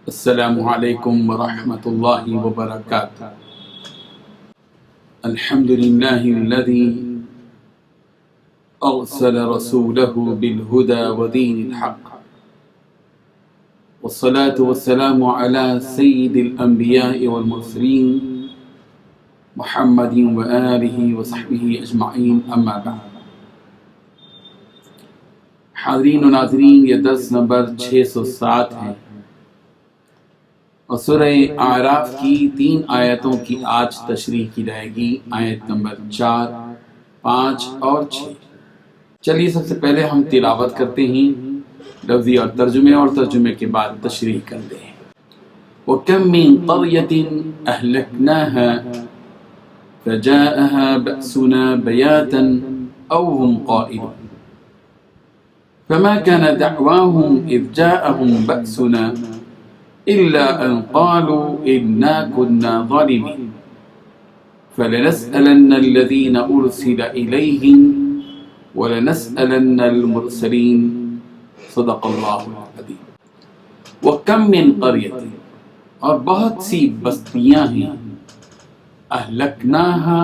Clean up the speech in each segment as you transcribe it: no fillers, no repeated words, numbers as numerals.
السلام علیکم ورحمۃ اللہ وبرکاتہ۔ الحمد للہ الذی ارسل رسولہ بالہدى ودین الحق، والصلاة والسلام علی سید الانبیاء والمرسلین محمد وآلہ وصحبہ اجمعین، اما بعد۔ حاضرین و ناظرین، یہ درس نمبر 607 ہے اور سورہ اعراف کی 3 آیتوں کی آج تشریح کی جائے گی، آیت نمبر 4، 5 اور 6۔ چلیے سب سے پہلے ہم تلاوت کرتے ہیں لفظی اور ترجمے کے بعد تشریح کرتے ہیں۔ وَكَمْ مِنْ قَرْيَةٍ أَهْلَكْنَاهَا فَجَاءَهَا بَأْسُنَا بَيَاتًا أَوْ هُمْ قَائِلُونَ فَمَا كَانَ دَعْوَاهُمْ إِذْ جَاءَهُمْ بَأْسُنَا إِلَّا أَنْ قَالُوا إِنَّا كُنَّا ظَالِمِينَ فَلَنَسْأَلَنَّ الَّذِينَ أُرْسِلَ إِلَيْهِمْ وَلَنَسْأَلَنَّ الْمُرْسَلِينَ صدق اللہ العظیم۔ وَكَمْ مِنْ قَرْيَةٍ، اور بہت سی بستیاں ہیں، أَهْلَكْنَاهَا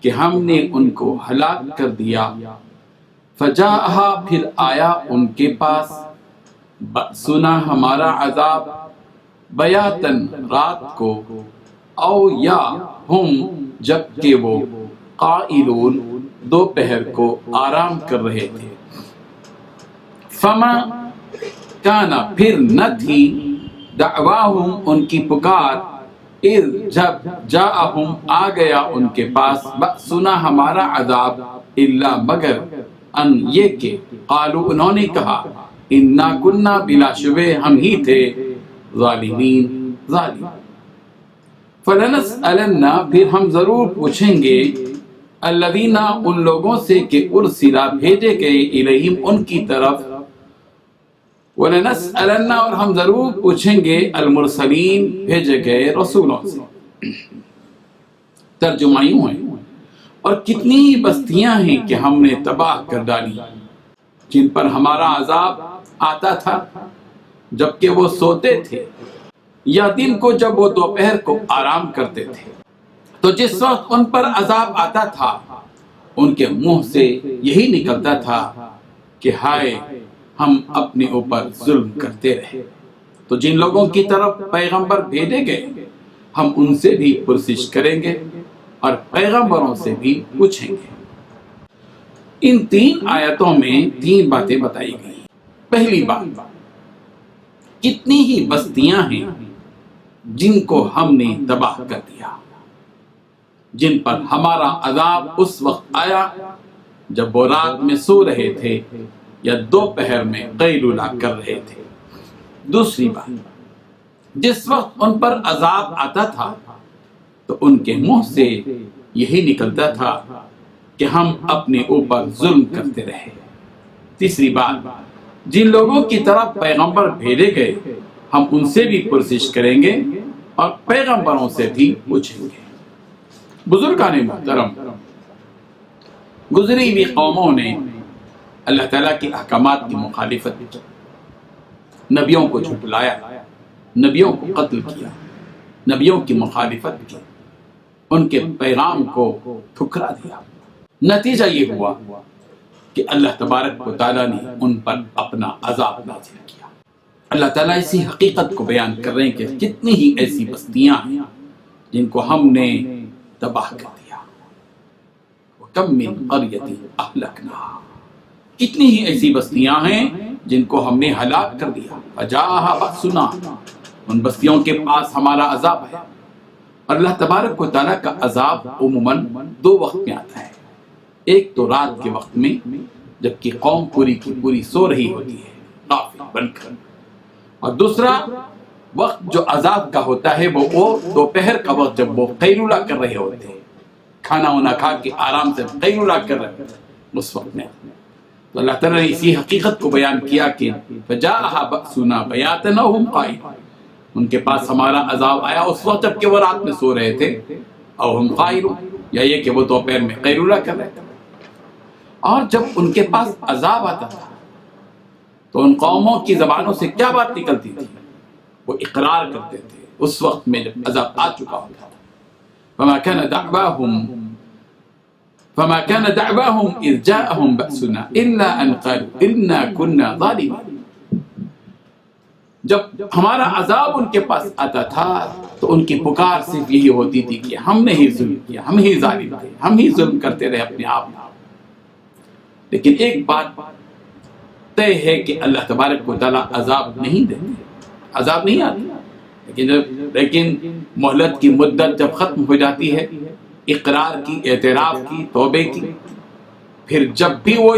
کہ ہم نے ان کو ہلاک کر دیا، فَجَاءَهَا پھر آیا ان کے پاس، بأسنا ہمارا عذاب، بیاتن رات کو، او یا ہم جبکہ وہ، قائلون دوپہر کو آرام کر رہے تھے۔ فما کانا پھر نہ تھی، دعواہم ان کی پکار، اذ جب جاءہم آ گیا ان کے پاس، بأسنا ہمارا عذاب، الا مگر ان یہ کہ قالو انہوں نے کہا، انا کننا بلا شبہ ہم ہی تھے، ظالمین ظالم۔ فلنسألن پھر ہم ضرور پوچھیں گے، الذین ان لوگوں سے کہ ارسلا بھیجے گئے، الیہم ان کی طرف، ولنسألن اور ہم ضرور پوچھیں گے، المرسلین بھیجے گئے رسولوں سے۔ ترجمہ یوں ہے، اور کتنی ہی بستیاں ہیں کہ ہم نے تباہ کر ڈالی، جن پر ہمارا عذاب آتا تھا جبکہ وہ سوتے تھے، یا دن کو جب وہ دوپہر کو آرام کرتے تھے۔ تو جس وقت ان پر عذاب آتا تھا، ان کے منہ سے یہی نکلتا تھا کہ ہائے ہم اپنے اوپر ظلم کرتے رہے۔ تو جن لوگوں کی طرف پیغمبر بھیجے گئے، ہم ان سے بھی پرسش کریں گے اور پیغمبروں سے بھی پوچھیں گے۔ ان 3 آیتوں میں 3 باتیں بتائی گئی۔ پہلی بات، کتنی ہی بستیاں ہیں جن کو ہم نے تباہ کر دیا، جن پر ہمارا عذاب اس وقت آیا جب وہ رات میں سو رہے تھے یا دوپہر میں قیلولہ کر رہے تھے۔ دوسری بات، جس وقت ان پر عذاب آتا تھا تو ان کے منہ سے یہی نکلتا تھا کہ ہم اپنے اوپر ظلم کرتے رہے۔ تیسری بات، جن لوگوں کی طرف پیغمبر بھیجے گئے، ہم ان سے بھی پرسش کریں گے اور پیغمبروں سے بھی پوچھیں گے۔ بزرگان محترم، گزری ہوئی قوموں نے اللہ تعالیٰ کے احکامات کی مخالفت، نبیوں کو جھٹلایا، نبیوں کو قتل کیا، نبیوں کی مخالفت کی، ان کے پیغام کو ٹھکرا دیا۔ نتیجہ یہ ہوا کہ اللہ تبارک و تعالیٰ نے ان پر اپنا عذاب نازل کیا۔ اللہ تعالیٰ اسی حقیقت کو بیان کر رہے ہیں کہ کتنی ہی ایسی بستیاں ہیں جن کو ہم نے تباہ کر دیا۔ وَكَمْ مِنْ قَرْيَةٍ أَهْلَكْنَاهَا، کتنی ہی ایسی بستیاں ہیں جن کو ہم نے ہلاک کر دیا۔ فَجَاءَهَا بَأْسُنَا، ان بستیوں کے پاس ہمارا عذاب ہے۔ اور اللہ تبارک و تعالیٰ کا عذاب عموماً 2 وقت میں آتا ہے۔ ایک تو رات کے وقت میں جبکہ قوم پوری کی پوری سو رہی ہوتی ہے غافل بن کر، اور دوسرا وقت جو عذاب کا ہوتا ہے وہ دوپہر کا وقت جب وہ قیلولہ کر رہے ہوتے ہیں، کھانا وانا کھا کے آرام سے قیلولہ کر رہے ہوتے ہیں، اس وقت میں تو اللہ تعالیٰ نے اسی حقیقت کو بیان کیا کہ فَجَاءَهَا بَأْسُنَا بَيَاتًا أَوْ هُمْ قَائِلُونَ، ان کے پاس ہمارا عذاب آیا اس وقت جب کہ وہ رات میں سو رہے تھے، او ہم قائلون، یا یہ کہ وہ دوپہر میں قیلولہ کر رہے تھے۔ اور جب ان کے پاس عذاب آتا تھا تو ان قوموں کی زبانوں سے کیا بات نکلتی تھی؟ وہ اقرار کرتے تھے اس وقت میں جب عذاب آ چکا ہوتا تھا. فما كان دعواهم اذ جاءهم بأسنا الا ان قالوا انا كنا ظالمين. جب ہمارا عذاب ان کے پاس آتا تھا تو ان کی پکار صرف یہی ہوتی تھی کہ ہم نے ہی ظلم کیا، ہم ہی ظالم تھے، ہم ہی ظلم کرتے رہے اپنے آپ میں. لیکن ایک بات طے ہے کہ اللہ تبارک و تعالیٰ عذاب نہیں دیتے، عذاب نہیں آتا. لیکن مہلت کی مدت جب ختم ہو جاتی ہے، اقرار کی، اعتراف کی، توبے کی، پھر جب بھی وہ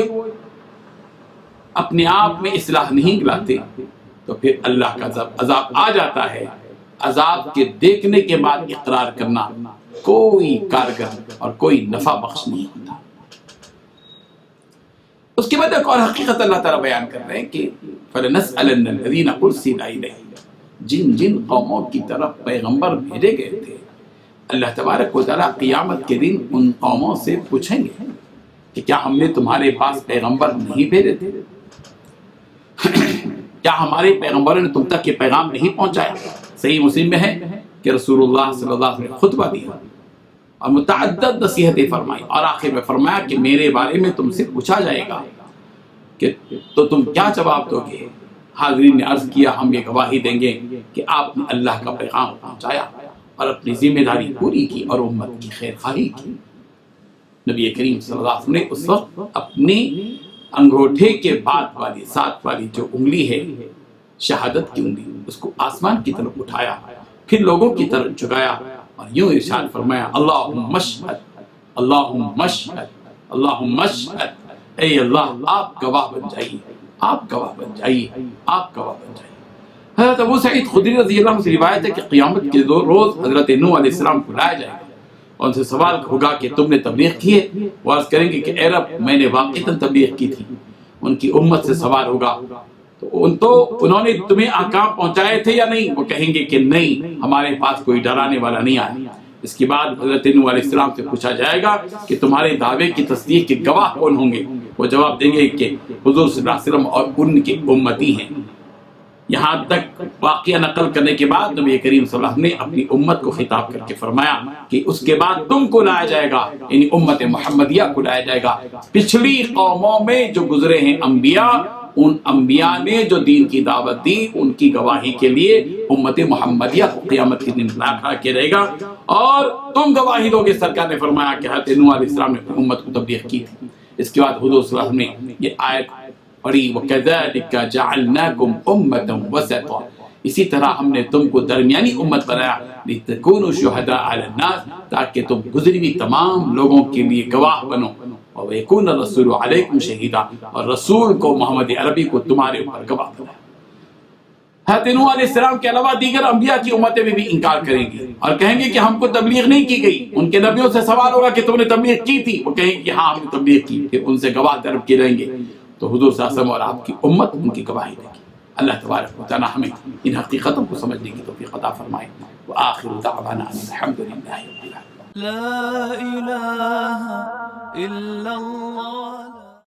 اپنے آپ میں اصلاح نہیں لاتے تو پھر اللہ کا عذاب آ جاتا ہے. عذاب کے دیکھنے کے بعد اقرار کرنا کوئی کارگر اور کوئی نفع بخش نہیں ہوتا. اس کے بعد ایک اور حقیقت اللہ تعالیٰ بیان کر رہے ہیں کہ فَلَنَسْأَلَنَّ الَّذِينَ أُرْسِلَ إِلَيْهِمْ. جن قوموں کی طرف پیغمبر بھیجے گئے تھے، اللہ تبارک و تعالیٰ قیامت کے دن ان قوموں سے پوچھیں گے کہ کیا ہم نے تمہارے پاس پیغمبر نہیں بھیجے تھے؟ کیا ہمارے پیغمبروں نے تم تک یہ پیغام نہیں پہنچایا؟ صحیح مسلم میں ہے کہ رسول اللہ صلی اللہ علیہ وسلم نے خطبہ دیا اور متعدد نصیحتیں فرمائی، اور آخر میں فرمایا کہ میرے بارے میں تم سے پوچھا جائے گا کہ تو تم کیا جواب دو گے؟ حاضرین نے عرض کیا ہم یہ گواہی دیں گے کہ آپ نے اللہ کا پیغام پہنچایا اور اپنی ذمہ داری پوری کی اور امت کی خیر خواہی کی. نبی کریم صلی اللہ علیہ وسلم نے اس وقت اپنی انگوٹھے کے بعد والی ساتھ والی جو انگلی ہے، شہادت کی انگلی، اس کو آسمان کی طرف اٹھایا، پھر لوگوں کی طرف جھکایا اور یوں ارشاد فرمایا اللہم اشہد، اللہم اشہد، اللہم اشہد. اے اللہ آپ گواہ بن جائیے، آپ گواہ بن جائیے، آپ گواہ بن جائیے. حضرت ابو سعید خدری رضی اللہ عنہ سے روایت ہے کہ قیامت کے روز حضرت نوح علیہ السلام کو لایا جائے گا اور ان سے سوال ہوگا کہ تم نے تبلیغ کی ہے؟ وہ عرض کریں گے کہ اے رب میں نے واقعتاً تبلیغ کی تھی. ان کی امت سے سوال ہوگا تو انہوں نے تمہیں احکام پہنچائے تھے یا نہیں؟ وہ کہیں گے کہ نہیں، ہمارے پاس کوئی ڈرانے والا نہیں آیا. اس کے بعد حضرت نوح علیہ السلام سے پوچھا جائے گا کہ تمہارے دعوے کی تصدیق کے گواہ کون ہوں گے؟ وہ جواب دیں گے کہ حضور صلی اللہ علیہ وسلم اور ان کے امتی ہیں. یہاں تک واقعہ نقل کرنے کے بعد نبی کریم صلی اللہ علیہ وسلم نے اپنی امت کو خطاب کر کے فرمایا کہ اس کے بعد تم کو لایا جائے گا، یعنی امت محمدیہ کو لایا جائے گا. پچھلی قوموں میں جو گزرے ہیں انبیاء، ان انبیاء نے جو دین کی دعوت دی ان کی گواہی کے لیے امت محمدیہ کو قیامت کے دن کھڑا کیا جائے گا اور تم گواہی دو گے. سرکار نے فرمایا کہ حضرت نوح علیہ السلام نے اپنی امت کو تبلیغ کی تھی. اس کے بعد حضور صلی اللہ علیہ وسلم نے یہ آیت پڑھی وَكَذَلِكَ جَعَلْنَاكُمْ أُمَّةً وَسَطًا. اسی طرح ہم نے تم کو درمیانی امت بنایا لِتَكُونُوا شُهَدَاءَ عَلَى النَّاسِ، تاکہ تم گزری ہوئی تمام لوگوں کے لیے گواہ بنو. وَيَكُونَ الرَّسُولُ عَلَيْكُمْ شَهِيدًا، اور رسول کو محمد عربی کو تمہارے اوپر گواہ بنایا. حضرت نوح علیہ السلام کے علاوہ دیگر انبیاء کی امتیں بھی انکار کریں گی اور کہیں گے کہ ہم کو تبلیغ نہیں کی گئی. ان کے نبیوں سے سوال ہوگا کہ تم نے تبلیغ کی تھی؟ وہ کہیں گے کہ ہاں ہم نے تبلیغ کی. پھر ان سے گواہ طلب کیے جائیں گے تو حضور صلی اللہ علیہ وسلم اور آپ کی امت ان کی گواہی دے گی. اللہ تبارک و تعالی ہمیں ان حقیقتوں کو سمجھنے کی توفیق عطا فرمائے. وآخر دعوانا الحمد للہ رب العالمین. لا الہ الا اللہ.